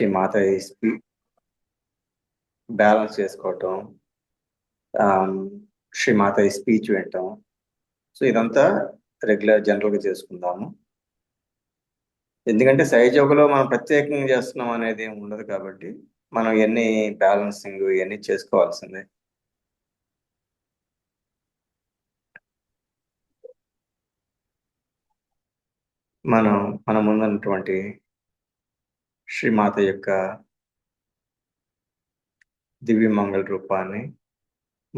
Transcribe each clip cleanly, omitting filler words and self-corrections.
శ్రీ మాత balance చేసుకోవటం, శ్రీ మాత speech వినటం. So ఇదంతా రెగ్యులర్ జనరల్గా చేసుకుందాము. ఎందుకంటే సహజయోగలో మనం ప్రత్యేకంగా చేస్తున్నాం అనేది ఉండదు కాబట్టి మనం ఇవన్నీ బ్యాలెన్సింగ్ ఇవన్నీ చేసుకోవాల్సిందే. మన ముందున్నటువంటి శ్రీమాత యొక్క దివ్య మంగళ రూపాన్ని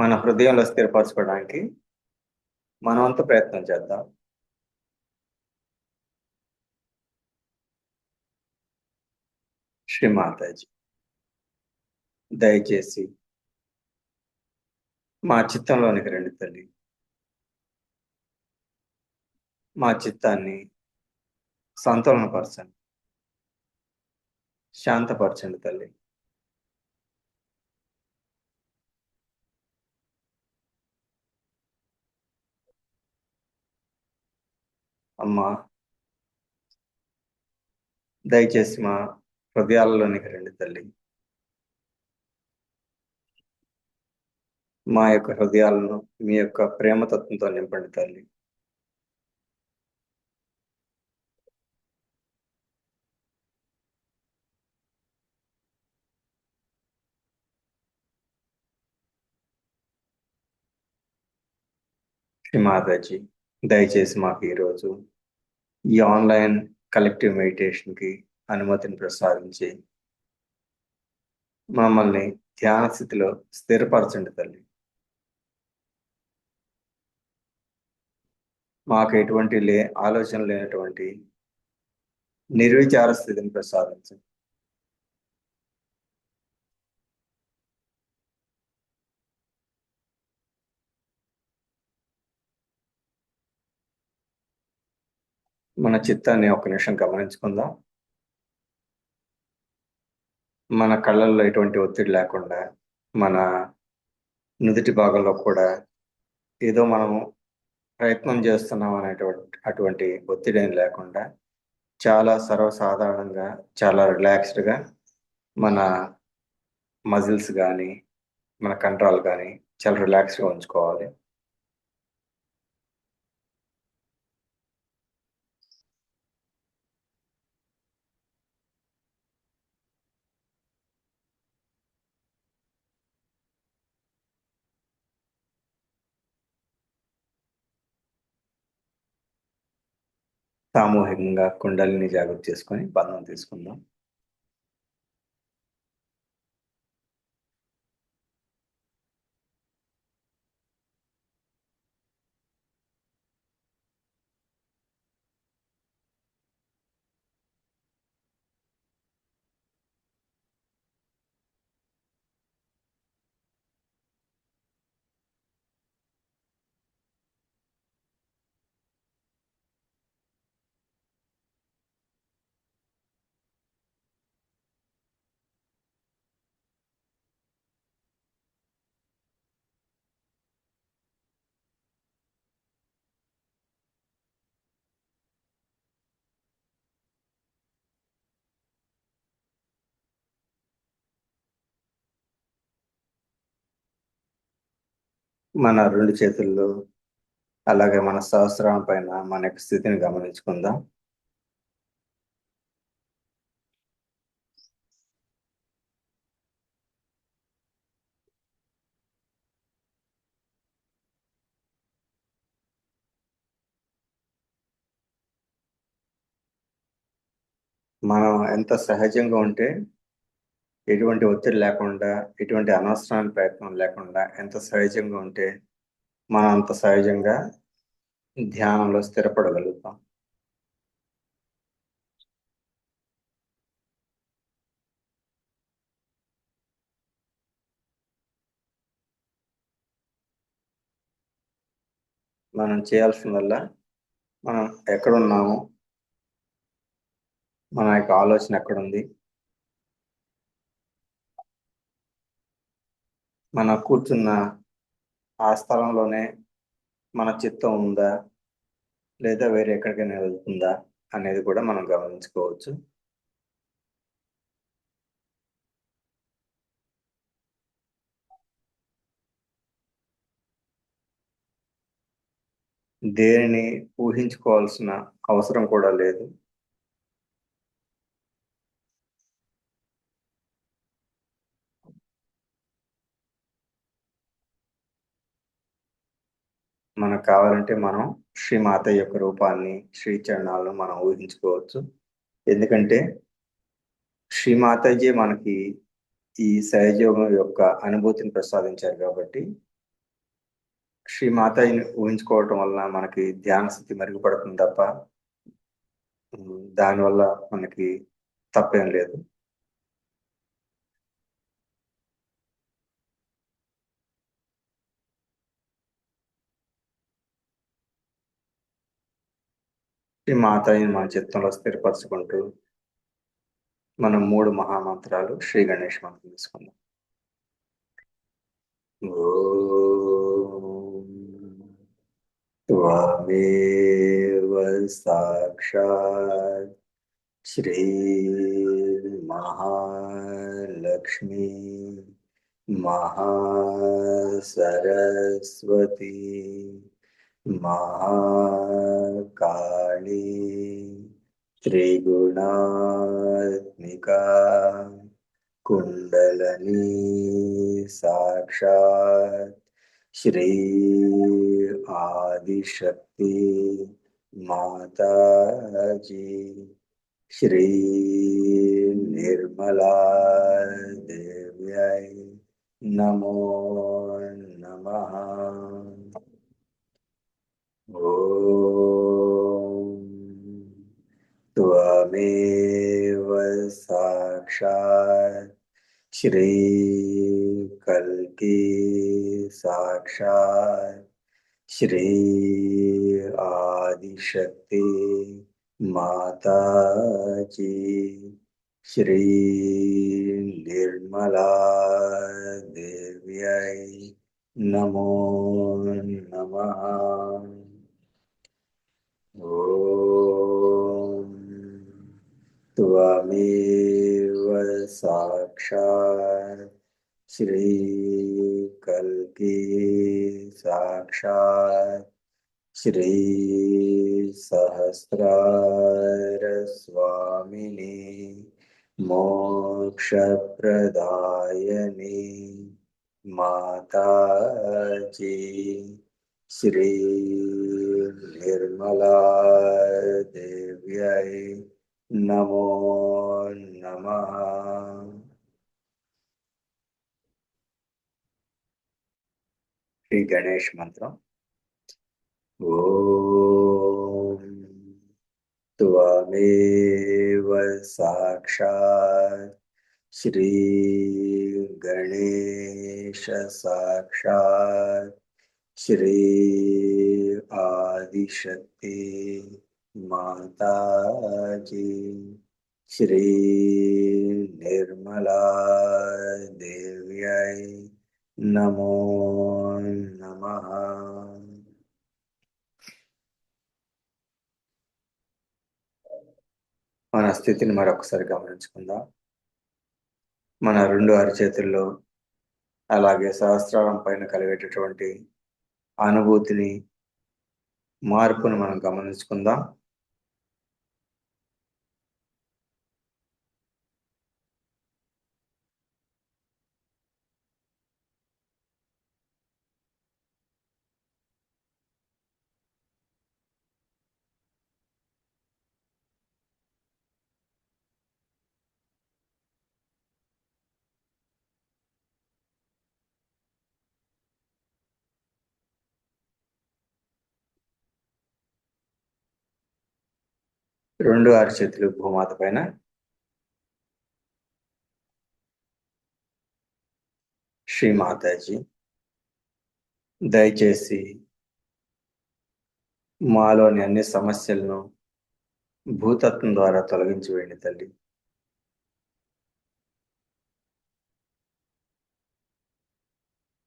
మన హృదయంలో స్థిరపరచుకోవడానికి మనమంతా ప్రయత్నం చేద్దాం. శ్రీమాతాజీ, దయచేసి మా చిత్తంలోనికి రండి తల్లి. మా చిత్తాన్ని సంతులనపరచండి, శాంతపరచండి తల్లి. అమ్మా, దయచేసి మా హృదయాలలోనికి రండి తల్లి. మా యొక్క హృదయాలను మీ యొక్క ప్రేమతత్వంతో నింపండి తల్లి. శ్రీమాతాజీ, దయచేసి మాకు ఈరోజు ఈ ఆన్లైన్ కలెక్టివ్ మెడిటేషన్కి అనుమతిని ప్రసాదించి మమ్మల్ని ధ్యాన స్థితిలో స్థిరపరచండి తల్లి. మాకు ఎటువంటి ఆలోచన లేనటువంటి నిర్విచార స్థితిని ప్రసాదించండి. మన చిత్తాన్ని ఒక నిమిషం గమనించుకుందాం. మన కళ్ళల్లో ఎటువంటి ఒత్తిడి లేకుండా, మన నుదుటి భాగంలో కూడా ఏదో మనము ప్రయత్నం చేస్తున్నాం అటువంటి ఒత్తిడి ఏం లేకుండా చాలా సర్వసాధారణంగా, చాలా రిలాక్స్డ్గా మన మజిల్స్ కానీ మన కండరాలు కానీ చాలా రిలాక్స్గా ఉంచుకోవాలి. సామూహికంగా కుండలిని జాగృతి చేసుకొని బంధం తీసుకుందాం. మన రెండు చేతుల్లో అలాగే మన సహస్రం పైన మన యొక్క స్థితిని గమనించుకుందాం. మనం ఎంత సహజంగా ఉంటే, ఎటువంటి ఒత్తిడి లేకుండా, ఎటువంటి అనవసరమైన ప్రయత్నం లేకుండా ఎంత సహజంగా ఉంటే మనం అంత సహజంగా ధ్యానంలో స్థిరపడగలుగుతాం. మనం చేయాల్సిందల్లా మనం ఎక్కడున్నాము, మన యొక్క ఆలోచన ఎక్కడుంది, మన కూర్చున్న ఆ స్థలంలోనే మన చిత్తం ఉందా లేదా వేరే ఎక్కడికైనా వెళ్తుందా అనేది కూడా మనం గమనించుకోవచ్చు. దేనిని ఊహించుకోవాల్సిన అవసరం కూడా లేదు. మనకు కావాలంటే మనం శ్రీమాత యొక్క రూపాన్ని, శ్రీ చరణాలను మనం ఊహించుకోవచ్చు. ఎందుకంటే శ్రీమాతాజీ మనకి ఈ సహజయోగం యొక్క అనుభూతిని ప్రసాదించారు కాబట్టి శ్రీమాతాజిని ఊహించుకోవటం వలన మనకి ధ్యాన స్థితి మెరుగుపడుతుంది తప్ప దానివల్ల మనకి తప్పేం లేదు. శ్రీ మాతాజిని మన చిత్తంలో స్థిరపరచుకుంటూ మనం 3 మహామంత్రాలు శ్రీ గణేష్ మంత్రం తీసుకుందాం. ఓం త్వమేవ సాక్షాత్ శ్రీ మహాలక్ష్మి మహాసరస్వతి महाकाली त्रिगुणात्मिका कुंडलनी साक्षात् श्री आदिशक्ति माताजी श्री निर्मला देव्यै नमो नमः. ॐ त्वमेव साक्षात् श्री कल्की साक्षात् श्री आदिशक्ति माताजी श्री निर्मला देव्यै नमो नमः. ॐ त्वमेव साक्षात् श्री कल्की साक्षात् श्री सहस्रार स्वामिनी मोक्षप्रदायिनी माताजी श्री निर्मला देव्यै नमो नमः. श्री गणेश मंत्र. ओम त्वमेव साक्षात् श्री गणेश साक्षात् श्री आदिशक्ति माताजी श्री निर्मला देव्यै नमो नमः. మన స్థితిని మరొకసారి గమనించుకుందాం. మన 2 అరచేతుల్లో అలాగే సహస్రారం పైన కలిగేటటువంటి అనుభూతిని, మార్పును మనం గమనించుకుందాం. రెండు అరచేతులు భూమాత పైన, శ్రీ మాతాజీ దయచేసి మాలోని అన్ని సమస్యలను భూతత్వం ద్వారా తొలగించి వేయండి తల్లి.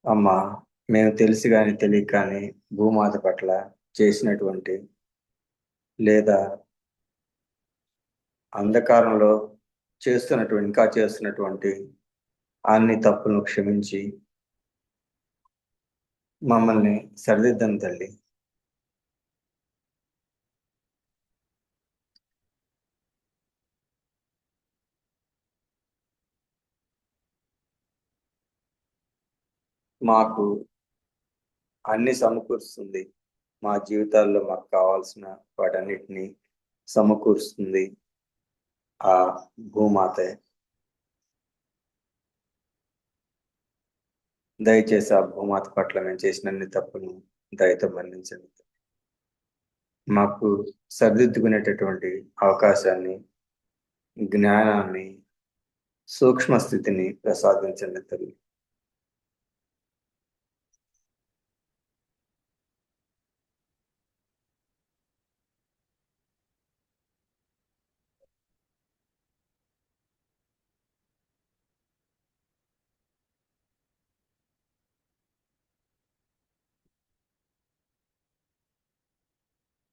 అమ్మ, మేము తెలిసి కానీ తెలియక కానీ భూమాత పట్ల చేసినటువంటి లేదా అంధకారంలో ఇంకా చేస్తున్నటువంటి అన్ని తప్పులను క్షమించి మమ్మల్ని సరిదిద్దని తల్లి. మాకు అన్ని సమకూరుస్తుంది. మా జీవితాల్లో మాకు కావాల్సిన వాటన్నిటిని సమకూరుస్తుంది ఆ భూమాతే. దయచేసి ఆ భూమాత పట్ల మేము చేసిన అన్ని తప్పును దయతో మన్నించండి. మాకు సరిదిద్దుకునేటటువంటి అవకాశాన్ని, జ్ఞానాన్ని, సూక్ష్మ స్థితిని ప్రసాదించండి తల్లి.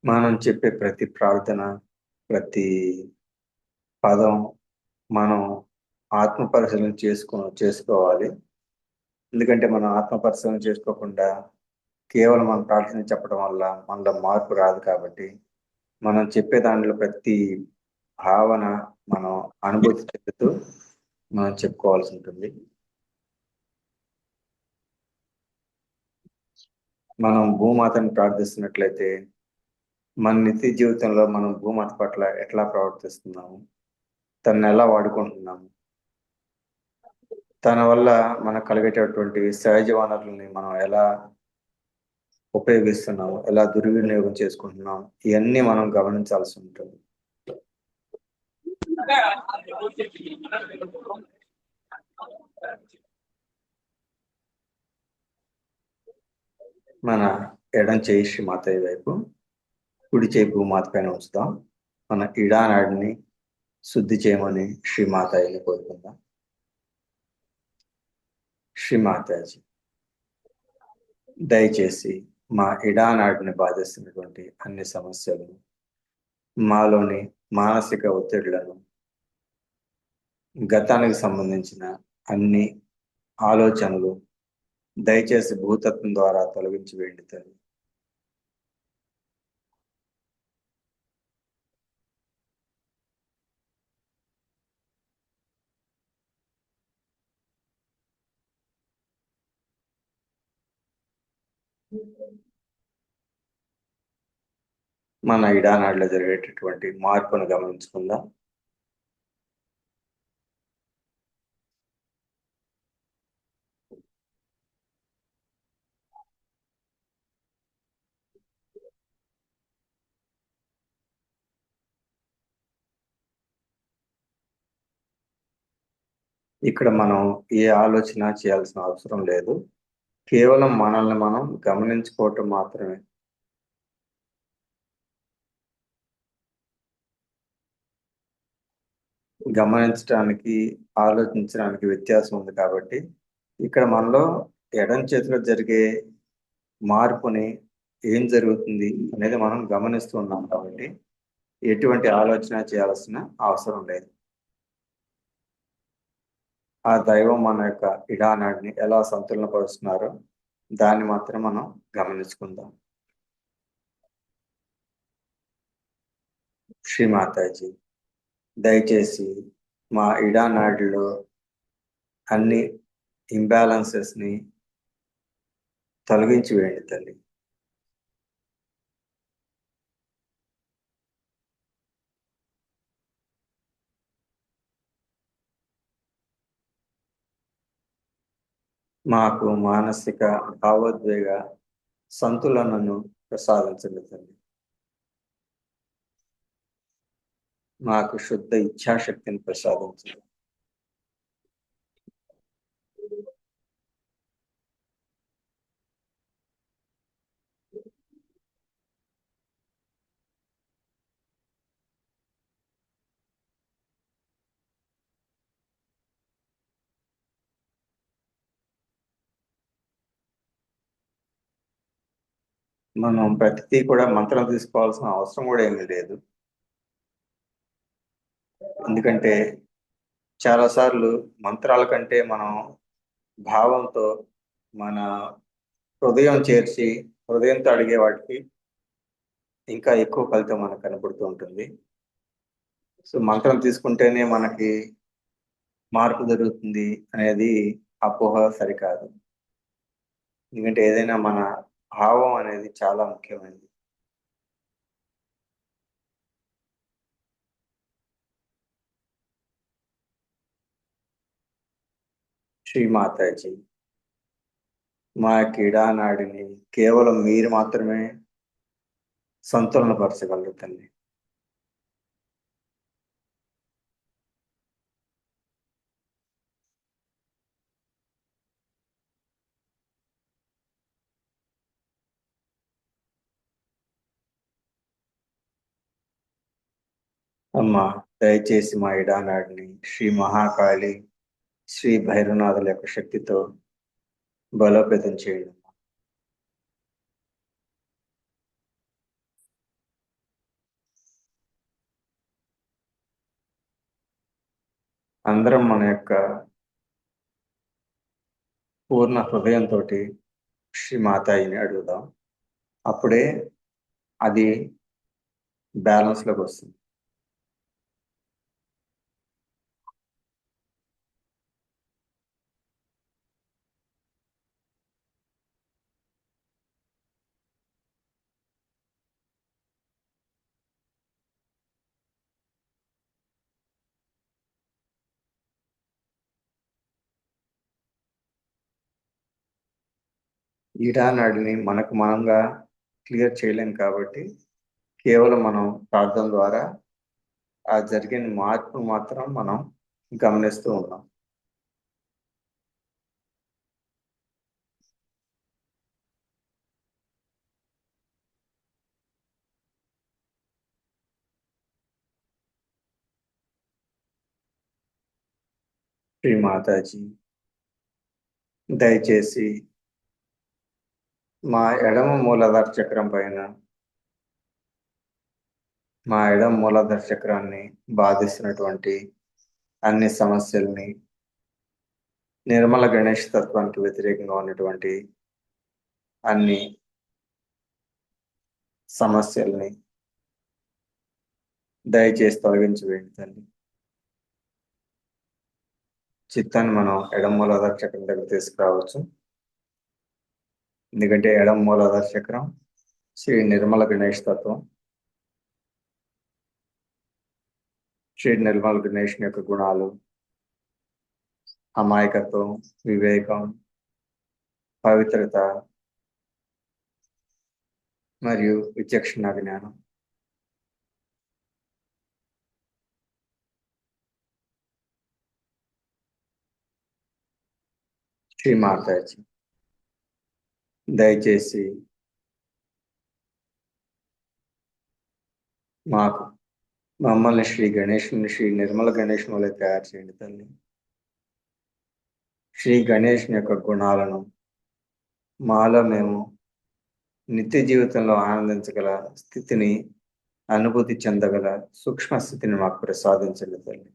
మనం చెప్పే ప్రతి ప్రార్థన, ప్రతి పదం మనం ఆత్మ పరిశీలన చేసుకోవాలి. ఎందుకంటే మనం ఆత్మ పరిశీలన చేసుకోకుండా కేవలం మనం ప్రార్థన చెప్పడం వల్ల మనలో మార్పు రాదు. కాబట్టి మనం చెప్పే దాంట్లో ప్రతి భావన మనం అనుభూతి చెందుతూ మనం చెప్పుకోవాల్సి ఉంటుంది. మనం భూమాతని ప్రార్థిస్తున్నట్లయితే మన నిత్య జీవితంలో మనం భూమాత పట్ల ఎట్లా ప్రవర్తిస్తున్నాము, తనను ఎలా వాడుకుంటున్నాము, తన వల్ల మనకు కలిగేటటువంటి సహజ వనరులని మనం ఎలా ఉపయోగిస్తున్నాము, ఎలా దుర్వినియోగం చేసుకుంటున్నాం, ఇవన్నీ మనం గమనించాల్సి ఉంటుంది. మన ఎడం చేయి శ్రీమాతయ్య వైపు, కుడి చేయి భూమాత పైన ఉంచుదాం. మన ఇడానాడిని శుద్ధి చేయమని శ్రీమాతయ్యని కోరుకుందాం. శ్రీమాతాజీ, దయచేసి మా ఇడానాడిని బాధిస్తున్నటువంటి అన్ని సమస్యలను, మాలోని మానసిక ఒత్తిడులను, గతానికి సంబంధించిన అన్ని ఆలోచనలు దయచేసి భూతత్వం ద్వారా తొలగించి వేయండి తల్లి. మన ఇడానాడిలో జరిగేటటువంటి మార్పును గమనించుకుందాం. ఇక్కడ మనం ఏ ఆలోచన చేయాల్సిన అవసరం లేదు. కేవలం మనల్ని మనం గమనించుకోవటం మాత్రమే. గమనించడానికి, ఆలోచించడానికి వ్యత్యాసం ఉంది. కాబట్టి ఇక్కడ మనలో ఎడం చేతిలో జరిగే మార్పుని ఏం జరుగుతుంది అనేది మనం గమనిస్తూ ఉన్నాం. కాబట్టి ఎటువంటి ఆలోచన చేయాల్సిన అవసరం లేదు. ఆ దైవం మన యొక్క ఇడానాడిని ఎలా సంతులనపరుస్తున్నారో దాన్ని మాత్రం మనం గమనించుకుందాం. శ్రీమాతాజీ, దయచేసి మా ఇడానాడిలో అన్ని ఇంబ్యాలెన్సెస్ ని తొలగించి వేయండి తల్లి. మాకు మానసిక, భావోద్వేగ సంతులనను ప్రసాదించండి తల్లి. మాకు శుద్ధ ఇచ్ఛాశక్తిని ప్రసాదించండి. మనం ప్రతిదీ కూడా మంత్రం తీసుకోవాల్సిన అవసరం కూడా ఏమీ లేదు. ఎందుకంటే చాలాసార్లు మంత్రాల కంటే మనం భావంతో, మన హృదయం చేర్చి హృదయంతో అడిగే వాటికి ఇంకా ఎక్కువ ఫలితం మనకు కనబడుతూ ఉంటుంది. సో మంత్రం తీసుకుంటేనే మనకి మార్పు జరుగుతుంది అనేది అపోహ సరికాదు. ఎందుకంటే ఏదైనా మన భావం అనేది చాలా ముఖ్యమైనది. శ్రీ మాతాజీ, మా క్రీడానాడిని కేవలం మీరు మాత్రమే సంతులనపరచగలరు తల్లి. అమ్మా, దయచేసి మా ఇడానాడిని శ్రీ మహాకాళి, శ్రీ భైరవనాథుల యొక్క శక్తితో బలోపేతం చేయండి. అందరం మన యొక్క పూర్ణ హృదయంతో శ్రీ మాతాయిని అడుగుదాం. అప్పుడే అది బ్యాలెన్స్లోకి వస్తుంది. ఈడానాడిని మనకు మనంగా క్లియర్ చేయలేం కాబట్టి కేవలం మనం ప్రార్థన ద్వారా ఆ జరిగిన మార్పు మాత్రం మనం గమనిస్తూ ఉన్నాం. శ్రీ మాతాజీ, దయచేసి మా ఎడమ మూలాధార చక్రం పైన, మా ఎడమ మూలాధార చక్రాన్ని బాధిస్తున్నటువంటి అన్ని సమస్యల్ని, నిర్మల గణేష్ తత్వానికి వ్యతిరేకంగా ఉన్నటువంటి అన్ని సమస్యల్ని దయచేసి తొలగించి వేయండి తల్లి. చిత్తాన్ని మనం ఎడమ మూలాధార చక్రం దగ్గర తీసుకురావచ్చు. ఎందుకంటే ఎడమ మూలాధార చక్రం శ్రీ నిర్మల గణేష్ తత్వం. శ్రీ నిర్మల గణేష్ యొక్క గుణాలు అమాయకత్వం, వివేకం, పవిత్రత మరియు విచక్షణ జ్ఞానం. శ్రీ మాతాజీ, దయచేసి మాకు మమ్మల్ని శ్రీ గణేష్ని శ్రీ నిర్మల గణేష్ వలె తయారు చేయండి తల్లి. శ్రీ గణేష్ యొక్క గుణాలను మాలో మేము నిత్య జీవితంలో ఆనందించగల స్థితిని, అనుభూతి చెందగల సూక్ష్మ స్థితిని మాకు ప్రసాదించండి తల్లి.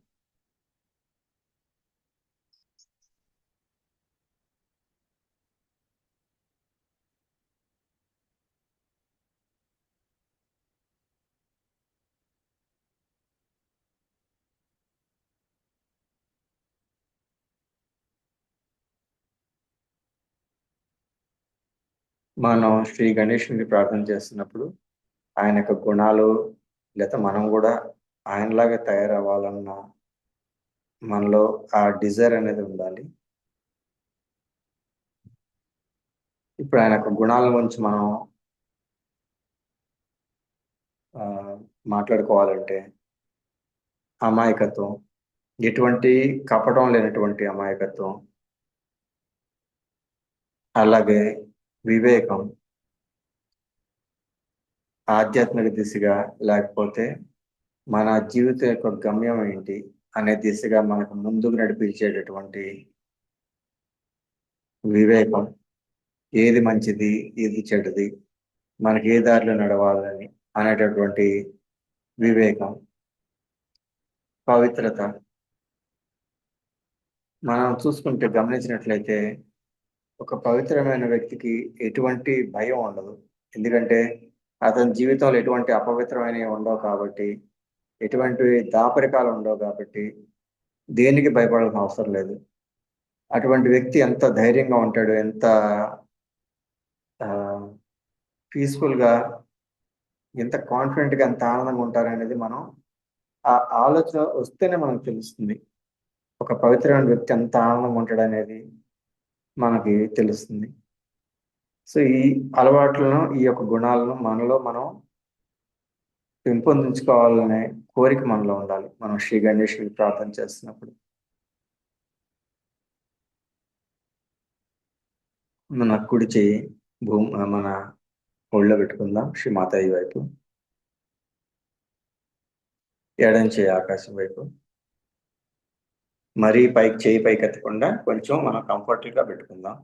మనం శ్రీ గణేషుని ప్రార్థన చేస్తున్నప్పుడు ఆయన యొక్క గుణాలు, లేదా మనం కూడా ఆయనలాగా తయారవ్వాలన్న మనలో ఆ డిజైర్ అనేది ఉండాలి. ఇప్పుడు ఆయన యొక్క గుణాల గురించి మనం మాట్లాడుకోవాలంటే అమాయకత్వం, ఎటువంటి కపటం లేనటువంటి అమాయకత్వం, అలాగే వివేకం, ఆధ్యాత్మిక దిశగా, లేకపోతే మన జీవితం యొక్క గమ్యం ఏంటి అనే దిశగా మనకు ముందుకు నడిపించేటటువంటి వివేకం, ఏది మంచిది ఏది చెడ్డది, మనకి ఏ దారిలో నడవాలని అనేటటువంటి వివేకం, పవిత్రత. మనం చూసుకుంటే గమనించినట్లయితే ఒక పవిత్రమైన వ్యక్తికి ఎటువంటి భయం ఉండదు. ఎందుకంటే అతని జీవితంలో ఎటువంటి అపవిత్రమైనవి ఉండవు కాబట్టి, ఎటువంటి దాపరికాలు ఉండవు కాబట్టి దేనికి భయపడాల్సిన అవసరం లేదు. అటువంటి వ్యక్తి ఎంత ధైర్యంగా ఉంటాడు, ఎంత పీస్ఫుల్గా, ఎంత కాన్ఫిడెంట్గా, ఎంత ఆనందంగా ఉంటారనేది మనం ఆ ఆలోచన వస్తేనే మనకు తెలుస్తుంది. ఒక పవిత్రమైన వ్యక్తి ఎంత ఆనందంగా ఉంటాడనేది మనకి తెలుస్తుంది. సో ఈ అలవాట్లను, ఈ యొక్క గుణాలను మనలో మనం పెంపొందించుకోవాలనే కోరిక మనలో ఉండాలి. మనం శ్రీ గణేశుడికి ప్రార్థన చేస్తున్నప్పుడు మన కుడి చెయ్యి మన ఒళ్ళో పెట్టుకుందాం, శ్రీ మాతాయి వైపు. ఎడం చెయ్యి ఆకాశం వైపు. మరీ పైకి, చెయ్యి పైకి ఎత్తకుండా కొంచెం మనం కంఫర్టబుల్గా పెట్టుకుందాం.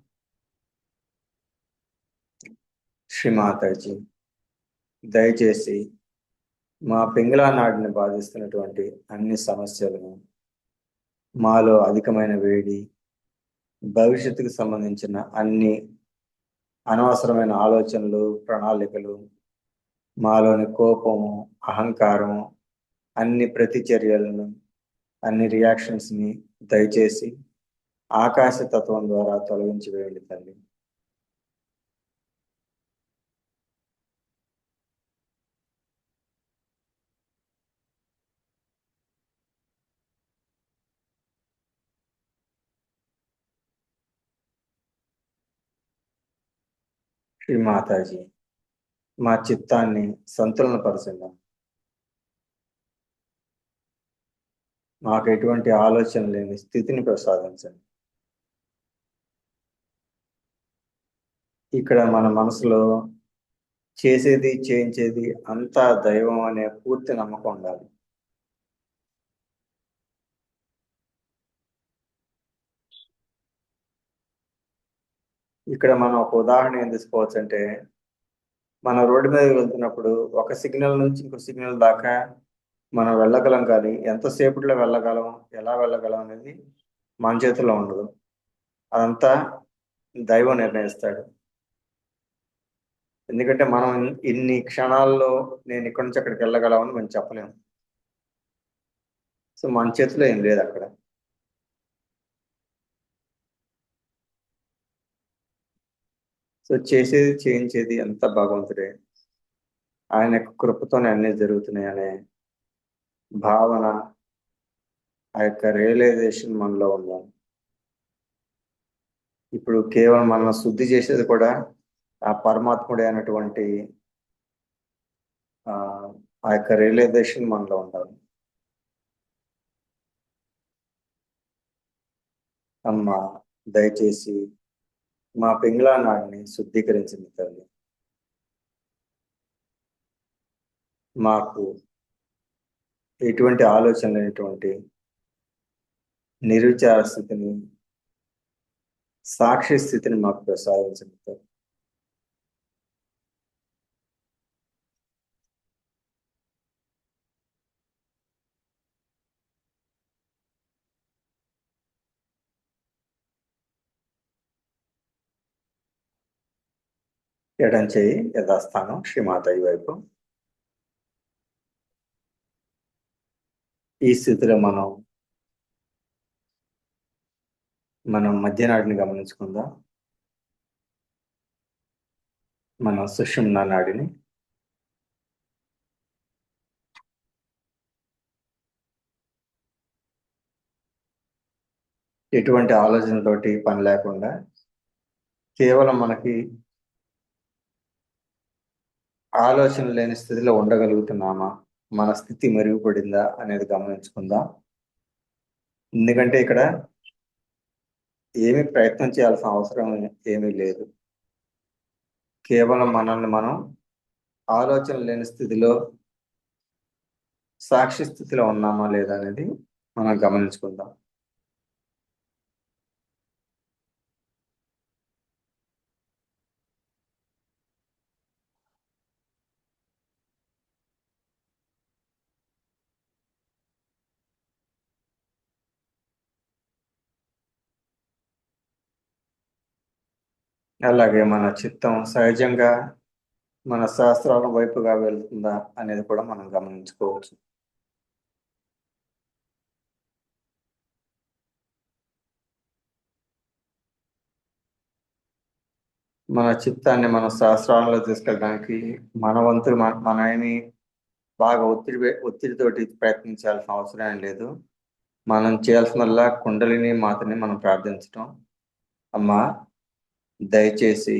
శ్రీ మాతాజీ, దయచేసి మా పింగళా నాడిని బాధిస్తున్నటువంటి అన్ని సమస్యలను, మాలో అధికమైన వేడి, భవిష్యత్తుకు సంబంధించిన అన్ని అనవసరమైన ఆలోచనలు, ప్రణాళికలు, మాలోని కోపము, అహంకారం, అన్ని ప్రతిచర్యలను, అన్ని రియాక్షన్స్ని దయచేసి ఆకాశ తత్వం ద్వారా తొలగించి వేయండి తల్లి. శ్రీ మాతాజీ, మా చిత్తాన్ని సంతులనపరచండి. మాకు ఎటువంటి ఆలోచన లేని స్థితిని ప్రసాదించండి. ఇక్కడ మన మనసులో చేసేది, చేయించేది అంతా దైవం అనే పూర్తి నమ్మకం ఉండాలి. ఇక్కడ మనం ఒక ఉదాహరణ ఏం తీసుకోవచ్చు అంటే, మన రోడ్డు మీద వెళ్తున్నప్పుడు ఒక సిగ్నల్ నుంచి ఇంకో సిగ్నల్ దాకా మనం వెళ్ళగలం, కానీ ఎంతసేపట్లో వెళ్ళగలం, ఎలా వెళ్ళగలం అనేది మన చేతిలో ఉండదు. అదంతా దైవం నిర్ణయిస్తాడు. ఎందుకంటే మనం ఇన్ని క్షణాల్లో నేను ఇక్కడి నుంచి అక్కడికి వెళ్ళగలమని మనం చెప్పలేము. సో మన చేతిలో ఏం లేదు అక్కడ. సో చేసేది, చేయించేది అంతా భగవంతుడే. ఆయన యొక్క కృపతోనే అన్నీ జరుగుతున్నాయి అనే భావన, ఆ యొక్క రియలైజేషన్ మనలో ఉండాలి. ఇప్పుడు కేవలం మనల్ని శుద్ధి చేసేది కూడా ఆ పరమాత్ముడే అయినటువంటి ఆ యొక్క రియలైజేషన్ మనలో ఉండాలి. అమ్మ, దయచేసి మా పింగళా నాడిని శుద్ధీకరించింది తల్లి. మాకు ఎటువంటి ఆలోచన లేనటువంటి నిర్విచార స్థితిని, సాక్షి స్థితిని మాకు ప్రసాదించింది తల్లి. ఎడం చేయి యథాస్థానం శ్రీమాతాయి వైపు. ఈ స్థితిలో మనం మధ్యనాడిని గమనించుకుందాం. మనం సుషుమ్నా నాడిని. ఎటువంటి ఆలోచనతోటి పని లేకుండా కేవలం మనకి ఆలోచన లేని స్థితిలో ఉండగలుగుతున్నామా, మన స్థితి మెరుగుపడిందా అనేది గమనించుకుందాం. ఎందుకంటే ఇక్కడ ఏమీ ప్రయత్నం చేయాల్సిన అవసరం ఏమీ లేదు. కేవలం మనల్ని మనం ఆలోచన లేని స్థితిలో, సాక్షి స్థితిలో ఉన్నామా లేదా అనేది మనం గమనించుకుందాం. అలాగే మన చిత్తం సహజంగా మన శాస్త్రాల వైపుగా వెళ్తుందా అనేది కూడా మనం గమనించుకోవచ్చు. మన చిత్తాన్ని మన సహస్రాలలో తీసుకెళ్ళడానికి మన వంతు మన ఏమి బాగా ఒత్తిడితోటి ప్రయత్నించాల్సిన అవసరం ఏం లేదు. మనం చేయాల్సిందల్లా కుండలిని మాతని మనం ప్రార్థించటం. అమ్మా, దయచేసి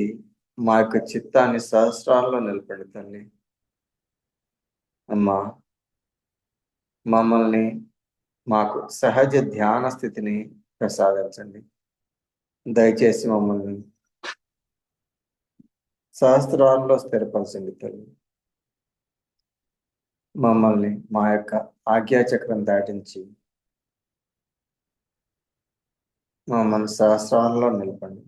మా యొక్క చిత్తాన్ని సహస్రాల్లో నిలపండి తల్లి. అమ్మా, మమ్మల్ని మాకు సహజ ధ్యాన స్థితిని ప్రసాదించండి. దయచేసి మమ్మల్ని సహస్రాల్లో స్థిరపరచండి తల్లి. మమ్మల్ని మా యొక్క ఆజ్ఞాచక్రం దాటించి మమ్మల్ని సహస్రాల్లో నిలపండి.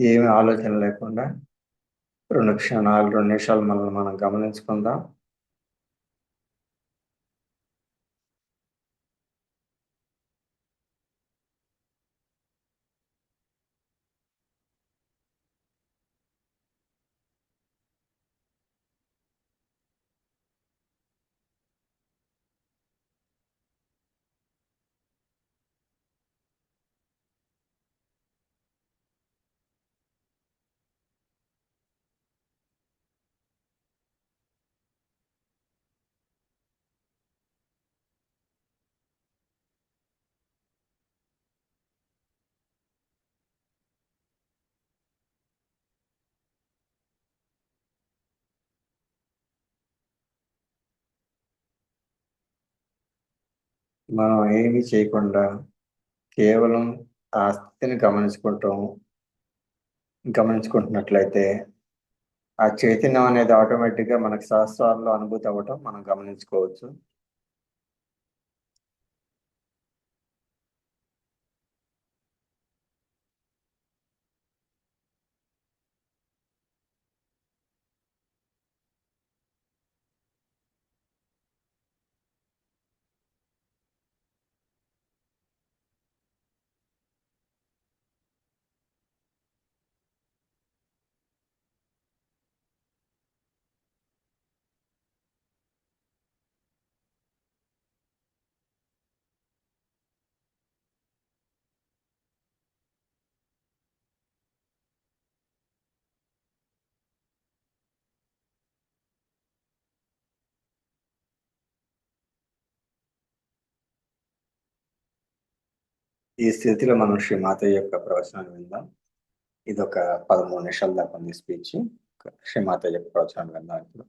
ఏమి ఆలోచన లేకుండా 2 నిమిషాలు మనల్ని మనం గమనించుకుందాం. మనం ఏమీ చేయకుండా కేవలం ఆ స్థితిని గమనించుకుంటున్నట్లయితే ఆ చైతన్యం అనేది ఆటోమేటిక్గా మనకు సహస్రాల్లో అనుభూతి అవ్వటం మనం గమనించుకోవచ్చు. ఈ స్థితిలో మనం శ్రీమాతయ్య యొక్క ప్రవచనాన్ని విందాం. ఇది ఒక 13 నిమిషాల దాకా ఉంది స్పీచ్. శ్రీమాతయ్య యొక్క ప్రవచనాన్ని విందాం ఇప్పుడు.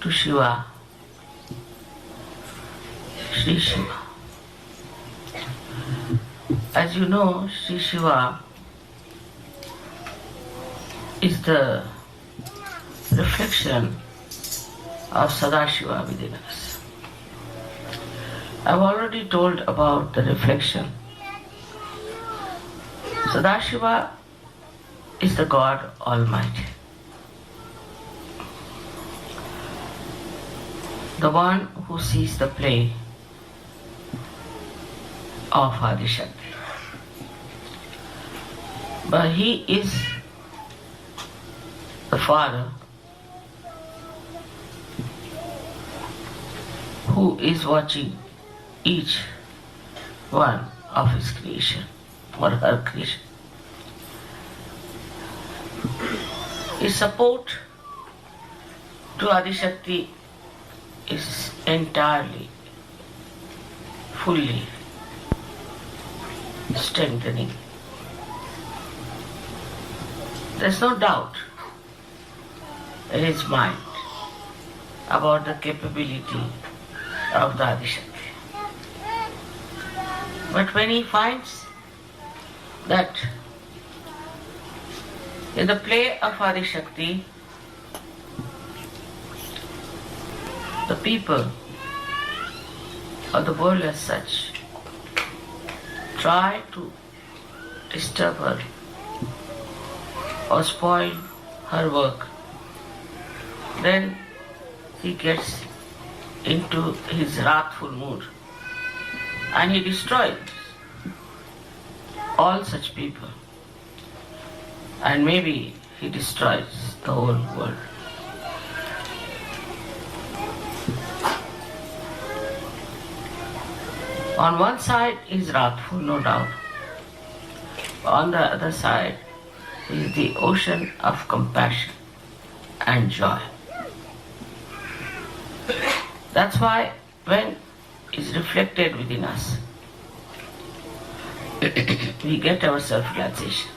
To Shiva, Sri Shiva. As you know, Sri Shiva is the reflection of Sadashiva within us. I've already told about the reflection. Sadashiva is the God Almighty, the one who sees the play of Adishakti. But he is the Father who is watching each one of his creation or her creation. His support to Adishakti is entirely, fully strengthening. There's no doubt in his mind about the capability of the Adishakti. But when he finds that in the play of Adishakti, the people or the world as such try to disturb her or spoil her work, then he gets into his wrathful mood and he destroys all such people, and maybe he destroys the whole world. On one side he is wrathful, no doubt. On the other side is the ocean of compassion and joy. That's why when it's reflected within us, we get our self-realization.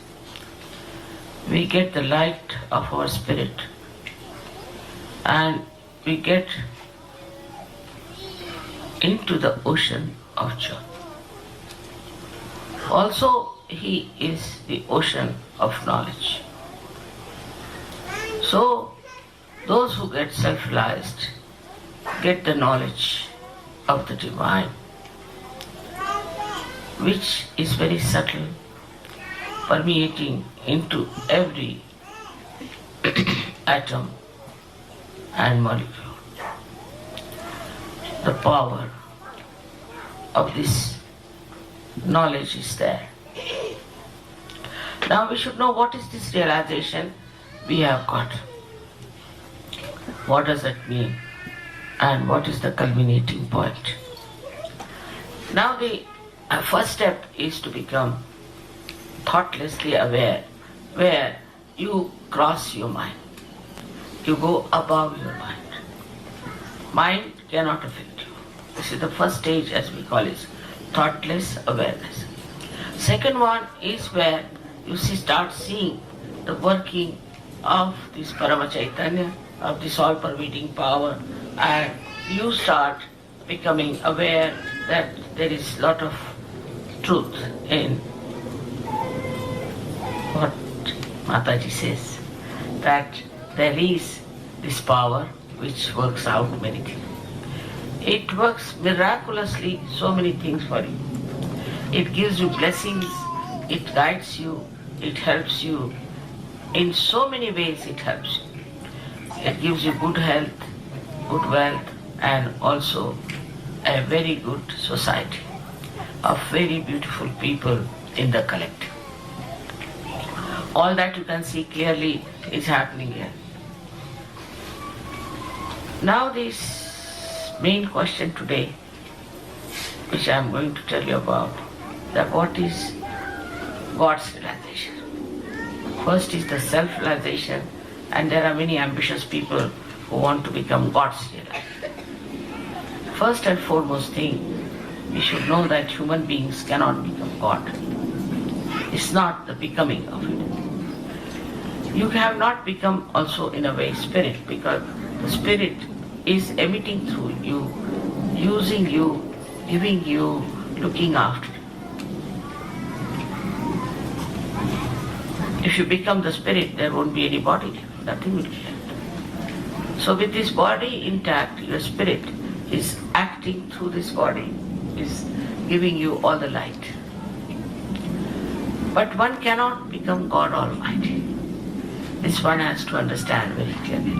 We get the light of our spirit, and we get into the ocean of joy. Also, he is the ocean of knowledge. So, those who get self-realized get the knowledge of the divine, which is very subtle, permeating into every atom and molecule. The power of this knowledge is there. Now we should know what is this realization we have got. What does that mean? And what is the culminating point? Now the first step is to become thoughtlessly aware, where you cross your mind. You go above your mind. Mind cannot affect you. This is the first stage, as we call it, thoughtless awareness. Second one is where you start seeing the working of this Parama Chaitanya, of this all-pervading power, and you start becoming aware that there is a lot of truth in what Mataji says, that there is this power which works out many things. It works miraculously so many things for you. It gives you blessings, it guides you, it helps you. In so many ways it helps you. It gives you good health, good wealth, and also a very good society of very beautiful people in the collective. All that you can see clearly is happening here. Now this main question today, which I am going to tell you about, that what is God's realization. First is the self-realization, and there are many ambitious people who want to become God's realized. First and foremost thing, we should know that human beings cannot become God. It's not the becoming of it. You have not become also in a way spirit, because the spirit is emitting through you, using you, giving you, looking after you. If you become the spirit, there won't be any body, nothing will be left. So with this body intact, your spirit is acting through this body, is giving you all the light. But one cannot become God Almighty. This one has to understand very clearly.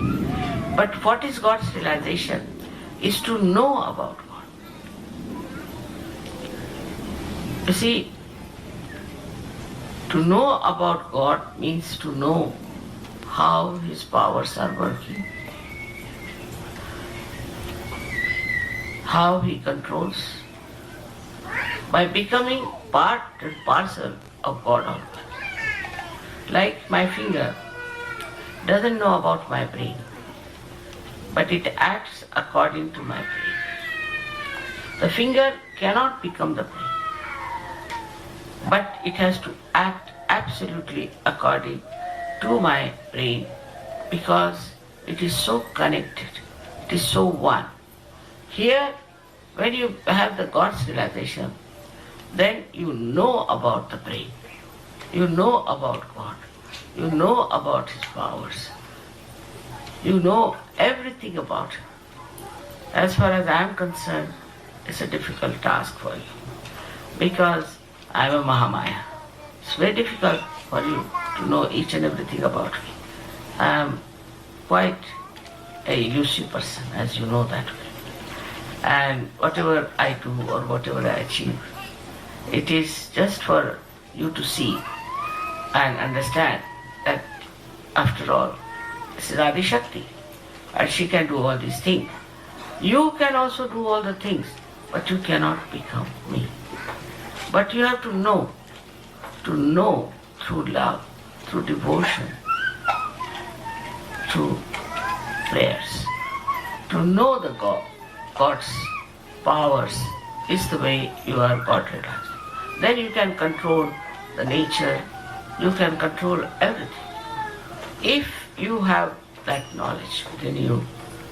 But what is God's realization is to know about God. You see, to know about God means to know how His powers are working, how He controls, by becoming part and parcel of God Almighty. Like my finger doesn't know about my brain, but it acts according to my brain. The finger cannot become the brain, but it has to act absolutely according to my brain, because it is so connected, it is so one. Here, when you have the God's realization, then you know about the brain, you know about God, you know about His powers, you know everything about Him. As far as I am concerned, it's a difficult task for you because I am a Mahamaya. It's very difficult for you to know each and everything about me. I am quite a elusive person, as you know that way. And whatever I do or whatever I achieve, it is just for you to see and understand that after all, this is Adi Shakti and she can do all these things. You can also do all the things, but you cannot become me. But you have to know through love, through devotion, through prayers. To know the God's powers is the way you are God realized. Then you can control the nature, you can control everything. If you have that knowledge within you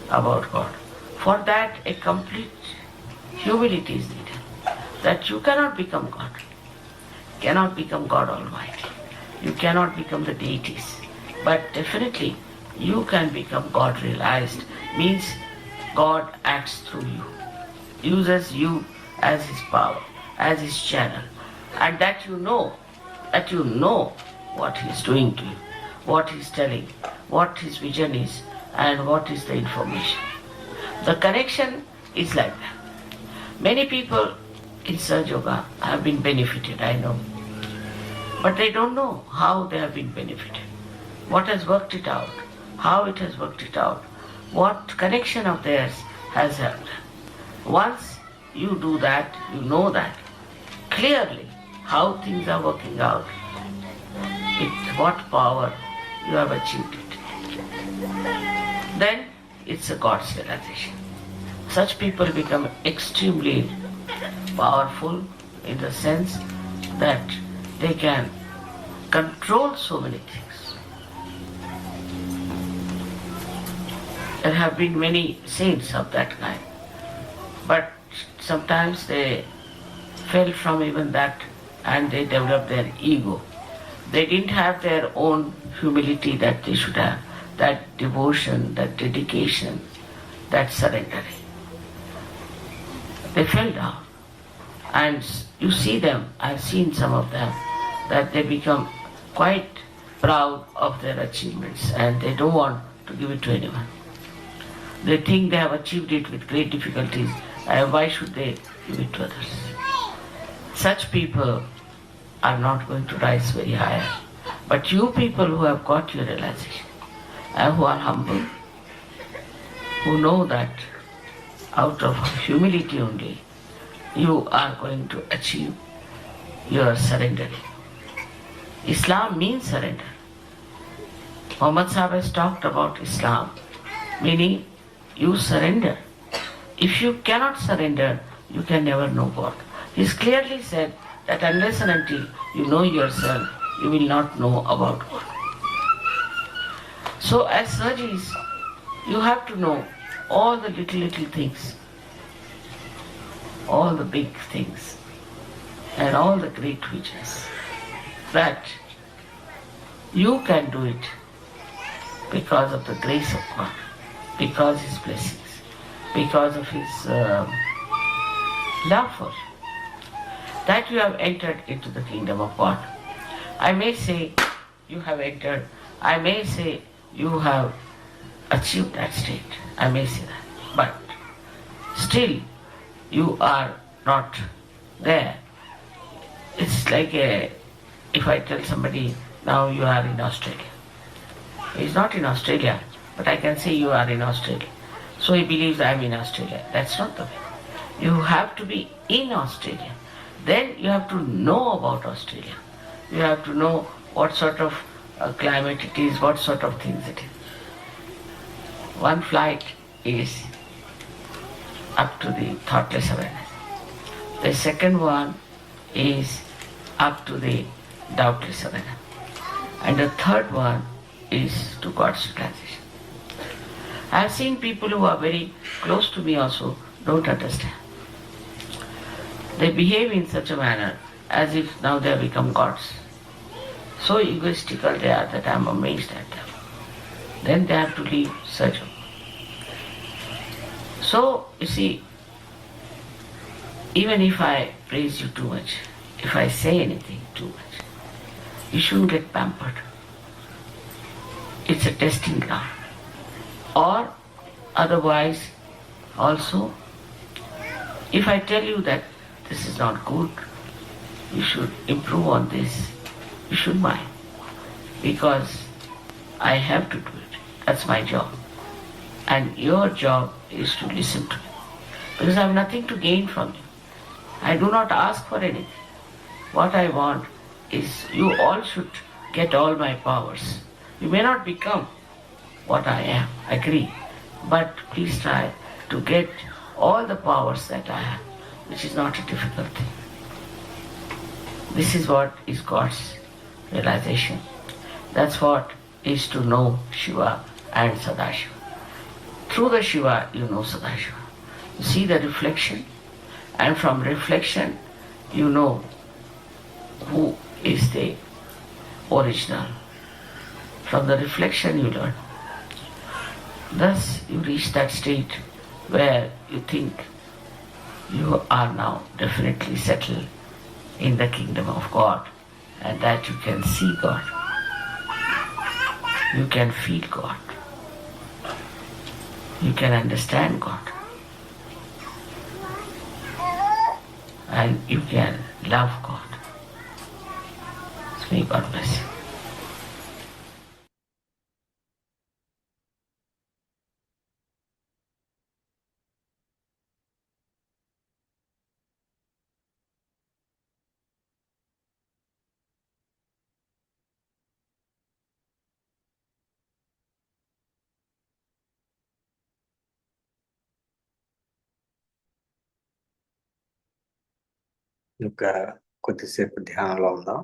about God, for that a complete humility is needed. That you cannot become God, cannot become God Almighty. You cannot become the deities, but definitely you can become God realized, means God acts through you, uses you as His power, as His channel, and that you know what He is doing to you, what He is telling, what His vision is, and what is the information. The connection is like that. Many people in Sahaja Yoga have been benefited, I know, but they don't know how they have been benefited, what has worked it out, how it has worked it out, what connection of theirs has helped. Once you do that, you know that clearly how things are working out, with what power you have achieved it. Then it's a God's realization. Such people become extremely powerful in the sense that they can control so many things. There have been many saints of that kind, but sometimes they fell from even that and they developed their ego. They didn't have their own humility that they should have, that devotion, that dedication, that surrendering. They fell down. And you see them, I've seen some of them, that they become quite proud of their achievements and they don't want to give it to anyone. They think they have achieved it with great difficulties, and why should they give it to others? Such people are not going to rise very high. But you people who have got your realization, and who are humble, who know that out of humility only, you are going to achieve your surrendering. Islam means surrender. Muhammad Sahib has talked about Islam, meaning you surrender. If you cannot surrender, you can never know God. He's clearly said that unless and until you know yourself, you will not know about God. So as Sajis, you have to know all the little things, all the big things, and all the great visions, that you can do it because of the grace of God, because His blessings, because of His love for you, that you have entered into the kingdom of God. I may say you have entered, I may say you have achieved that state, I may say that, but still you are not there. It's like if I tell somebody, now you are in Australia. He's not in Australia, but I can say you are in Australia. So he believes I am in Australia. That's not the way. You have to be in Australia. Then you have to know about Australia. You have to know what sort of climate it is, what sort of things it is. One flight is up to the thoughtless awareness. The second one is up to the doubtless awareness. And the third one is to God's realization. I have seen people who are very close to me also don't understand. They behave in such a manner as if now they have become gods. So egoistical they are that I am amazed at them. Then they have to leave Sahaja. So, you see, even if I praise you too much, if I say anything too much, you shouldn't get pampered. It's a testing ground. Or otherwise, also, if I tell you that this is not good, you should improve on this, you should mind. Because I have to do it. That's my job. And your job is to listen to me. Because I have nothing to gain from you. I do not ask for anything. What I want is you all should get all my powers. You may not become what I am, agree. But please try to get all the powers that I have, which is not a difficult thing. This is what is God's realization. That's what is to know Shiva and Sadashiva. Through the Shiva, you know Sadashiva. You see the reflection, and from reflection, you know who is the original. From the reflection, you learn. Thus, you reach that state where you think you are now definitely settled in the kingdom of God, and that you can see God. You can feel God. You can understand God. And you can love God. So may God bless you. ఇంకా కొద్దిసేపు ధ్యానంలో ఉందాం.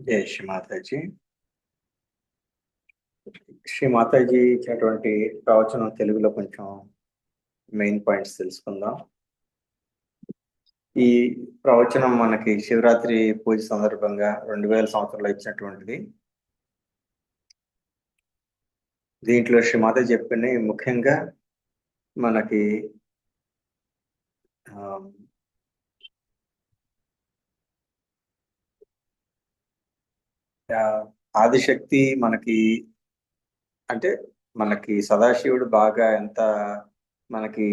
జై శ్రీ మాతాజీ. శ్రీ మాతాజీ ఇచ్చినటువంటి ప్రవచనం తెలుగులో కొంచెం main points తెలుసుకుందాం. ఈ ప్రవచనం మనకి శివరాత్రి పూజ సందర్భంగా 2000 సంవత్సరంలో ఇచ్చినటువంటిది. దీంట్లో శ్రీమాత చెప్పిన ముఖ్యంగా మనకి ఆ, ఆ, ఆదిశక్తి మనకి అంటే మనకి సదాశివుడు బాగా ఎంత మనకి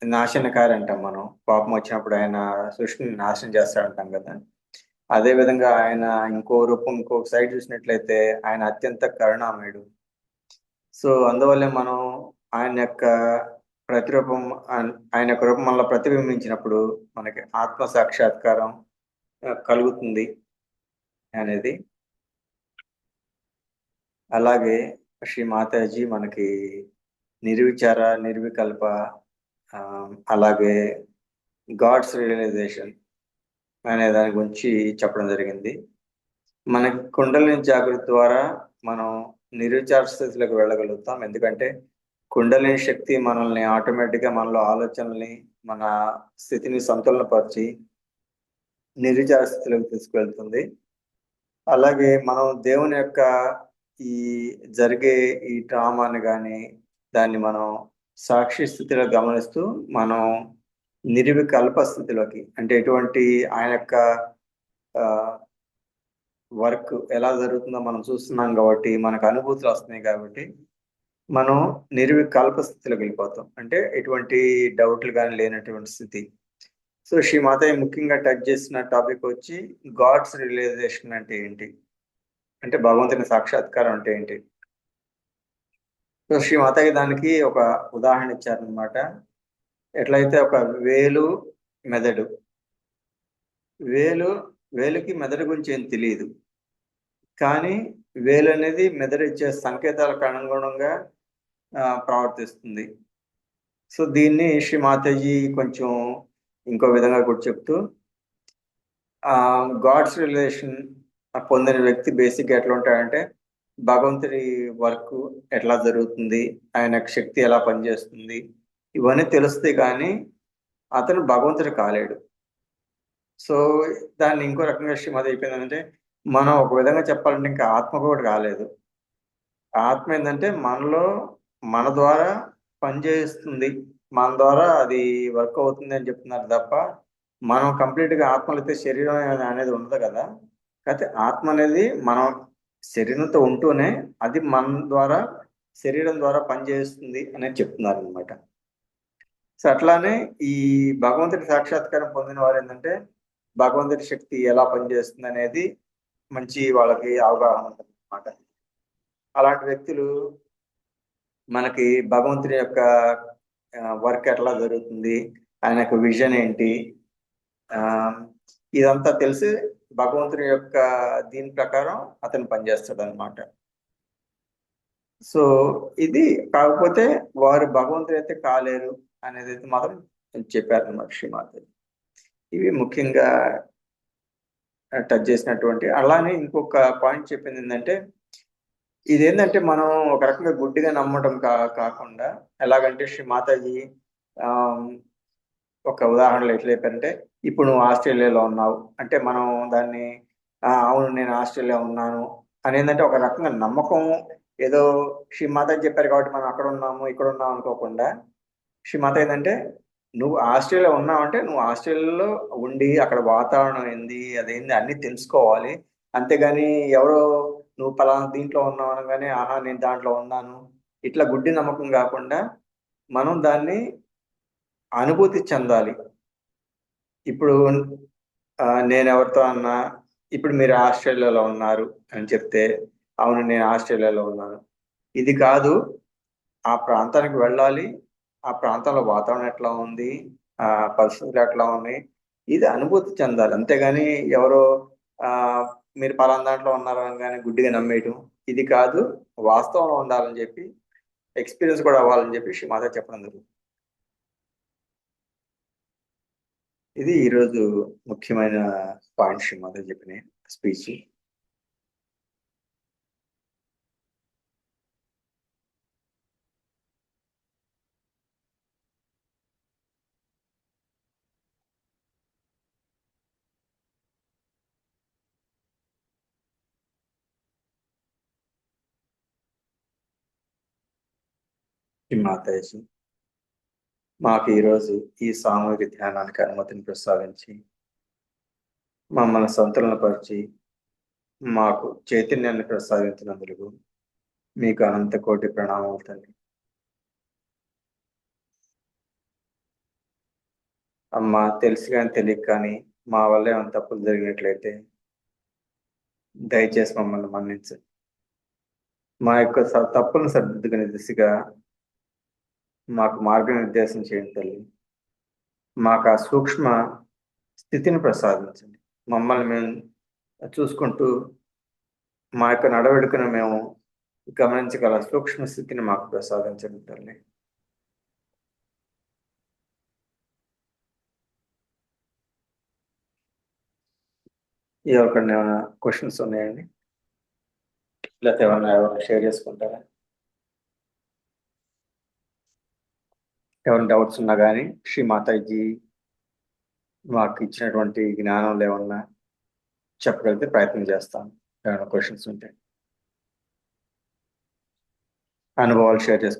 నాశనకారి అంటాం మనం. కోపం వచ్చినప్పుడు ఆయన సృష్టిని నాశనం చేస్తాడంటాం కదా. అదే విధంగా ఆయన ఇంకో రూపం ఇంకొక సైడ్ చూసినట్లయితే ఆయన అత్యంత కరుణామయుడు. సో అందువల్లే మనం ఆయన యొక్క ప్రతిరూపం ఆయన యొక్క రూపం మనలో ప్రతిబింబించినప్పుడు మనకి ఆత్మ సాక్షాత్కారం కలుగుతుంది అనేది. అలాగే శ్రీ మాతాజీ మనకి నిర్విచార నిర్వికల్ప ఆ, అలాగే గాడ్స్ రియలైజేషన్ అనే దాని గురించి చెప్పడం జరిగింది. మనకి కుండలిని జాగృతి ద్వారా మనం నిర్విచార స్థితిలోకి వెళ్ళగలుగుతాం. ఎందుకంటే కుండలిని శక్తి మనల్ని ఆటోమేటిక్గా మనలో ఆలోచనల్ని మన స్థితిని సంతులనపరిచి నిర్విచార స్థితిలోకి తీసుకువెళ్తుంది. అలాగే మనం దేవుని యొక్క ఈ జరిగే ఈ డ్రామాని కానీ దాన్ని మనం సాక్షి స్థితిలో గమనిస్తూ మనం నిర్వికల్ప స్థితిలోకి, అంటే ఎటువంటి ఆయన యొక్క వర్క్ ఎలా జరుగుతుందో మనం చూస్తున్నాం కాబట్టి మనకు అనుభూతులు వస్తున్నాయి కాబట్టి మనం నిర్వికల్ప స్థితిలోకి వెళ్ళిపోతాం. అంటే ఎటువంటి డౌట్లు కానీ లేనటువంటి స్థితి. సో శ్రీ మాతయ్య ముఖ్యంగా టచ్ చేసిన టాపిక్ వచ్చి గాడ్స్ రియలైజేషన్ అంటే ఏంటి, అంటే భగవంతుని సాక్షాత్కారం అంటే ఏంటి. సో శ్రీ మాతయ్య దానికి ఒక ఉదాహరణ ఇచ్చారనమాట. ఎట్లయితే ఒక వేలు మెదడు, వేలు వేలుకి మెదడు గురించి ఏం తెలియదు, కానీ వేలు అనేది మెదడు ఇచ్చే సంకేతాలకు అనుగుణంగా ప్రవర్తిస్తుంది. సో దీన్ని శ్రీ మాతాజీ కొంచెం ఇంకో విధంగా కూడా చెప్తూ గాడ్స్ రిలేషన్ పొందిన వ్యక్తి బేసిక్ ఎట్లా ఉంటాడంటే భగవంతుడి వర్క్ ఎట్లా జరుగుతుంది, ఆయన శక్తి ఎలా పనిచేస్తుంది ఇవన్నీ తెలుస్తాయి, కానీ అతను భగవంతుడు కాలేడు. సో దాన్ని ఇంకో రకంగా శ్రీమతి అయిపోయింది అంటే మనం ఒక విధంగా చెప్పాలంటే ఇంకా ఆత్మ కూడా కాలేదు. ఆత్మ ఏంటంటే మనలో మన ద్వారా పనిచేస్తుంది, మన ద్వారా అది వర్క్ అవుతుంది అని చెప్తున్నారు తప్ప మనం కంప్లీట్గా ఆత్మలు అయితే శరీరం అనేది ఉండదు కదా. అయితే ఆత్మ అనేది మనం శరీరంతో ఉంటూనే అది మన ద్వారా శరీరం ద్వారా పనిచేస్తుంది అనేది చెప్తున్నారు అనమాట. సో అట్లానే ఈ భగవంతుడి సాక్షాత్కారం పొందిన వారు ఏంటంటే భగవంతుడి శక్తి ఎలా పనిచేస్తుంది అనేది మంచి వాళ్ళకి అవగాహన ఉంటుంది అనమాట. అలాంటి వ్యక్తులు మనకి భగవంతుని యొక్క వర్క్ ఎట్లా జరుగుతుంది, ఆయన యొక్క విజన్ ఏంటి, ఆ ఇదంతా తెలిసి భగవంతుని యొక్క దీని ప్రకారం అతను పనిచేస్తాడు అనమాట. సో ఇది కాకపోతే వారు భగవంతుడు అయితే కాలేరు అనేది అయితే మాత్రం చెప్పారనమాట శ్రీమాత. ఇవి ముఖ్యంగా టచ్ చేసినటువంటి. అలానే ఇంకొక పాయింట్ చెప్పింది ఏంటంటే ఇదేంటంటే మనం ఒక రకంగా గుడ్డిగా నమ్మటం కాకుండా ఎలాగంటే శ్రీ మాతాజీ ఆ ఒక ఉదాహరణలో ఎట్లా చెప్పారంటే ఇప్పుడు నువ్వు ఆస్ట్రేలియాలో ఉన్నావు అంటే మనం దాన్ని అవును నేను ఆస్ట్రేలియా ఉన్నాను అని ఏంటంటే ఒక రకంగా నమ్మకం, ఏదో శ్రీ మాతాజీ చెప్పారు కాబట్టి మనం అక్కడ ఉన్నాము ఇక్కడ ఉన్నాము అనుకోకుండా శ్రీ మాత ఏంటంటే నువ్వు ఆస్ట్రేలియా ఉన్నావు అంటే నువ్వు ఆస్ట్రేలియాలో ఉండి అక్కడ వాతావరణం ఏంది అదేంది అన్ని తెలుసుకోవాలి. అంతేగాని ఎవరో నువ్వు పలానా దీంట్లో ఉన్నావు అనగానే ఆహా నేను దాంట్లో ఉన్నాను ఇట్లా గుడ్డి నమ్మకం కాకుండా మనం దాన్ని అనుభూతి చెందాలి. ఇప్పుడు నేను ఎవరితో అన్నా ఇప్పుడు మీరు ఆస్ట్రేలియాలో ఉన్నారు అని చెప్తే అవును నేను ఆస్ట్రేలియాలో ఉన్నాను, ఇది కాదు ఆ ప్రాంతానికి వెళ్ళాలి, ఆ ప్రాంతంలో వాతావరణం ఎట్లా ఉంది, ఆ పరిస్థితులు ఎట్లా ఉన్నాయి, ఇది అనుభూతి చెందాలి. అంతేగాని ఎవరో ఆ మీరు పలానా దాంట్లో ఉన్నారు అనగానే గుడ్డిగా నమ్మేయటం ఇది కాదు, వాస్తవంలో ఉండాలని చెప్పి ఎక్స్పీరియన్స్ కూడా అవ్వాలని చెప్పి శ్రీ మాత చెప్పడం జరుగుతుంది. ఇది ఈరోజు ముఖ్యమైన పాయింట్ శ్రీ మాత చెప్పిన స్పీచ్. శ్రీ మాతాజీ, మాకు ఈరోజు ఈ సామూహిక ధ్యానానికి అనుమతిని ప్రసాదించి మమ్మల్ని సంతులనపరిచి మాకు చైతన్యాన్ని ప్రసాదించినందుకు మీకు అనంత కోటి ప్రణామాలు తండ్రి. అమ్మ, తెలిసి కానీ తెలియక కానీ మా వల్ల ఏమైనా తప్పులు జరిగినట్లయితే దయచేసి మమ్మల్ని మన్నించండి. మా యొక్క తప్పులను సరిదిద్దుకునే దిశగా మాకు మార్గనిర్దేశం చేయండి తల్లి. మాకు ఆ సూక్ష్మ స్థితిని ప్రసాదించండి. మమ్మల్ని మేము చూసుకుంటూ మా యొక్క నడవడికను మేము గమనించగల సూక్ష్మ స్థితిని మాకు ప్రసాదించండి తల్లి. ఎవరికన్నా ఏమైనా క్వశ్చన్స్ ఉన్నాయండి? లేకపోతే ఎవరైనా షేర్ చేసుకుంటారా? ఎవరైనా డౌట్స్ ఉన్నా కానీ శ్రీ మాతాజీ మాకు ఇచ్చినటువంటి జ్ఞానంలో ఏమన్నా చెప్పగలిగితే ప్రయత్నం చేస్తాను. ఏమైనా క్వశ్చన్స్ ఉంటే అనుభవాలు షేర్ చేసుకో.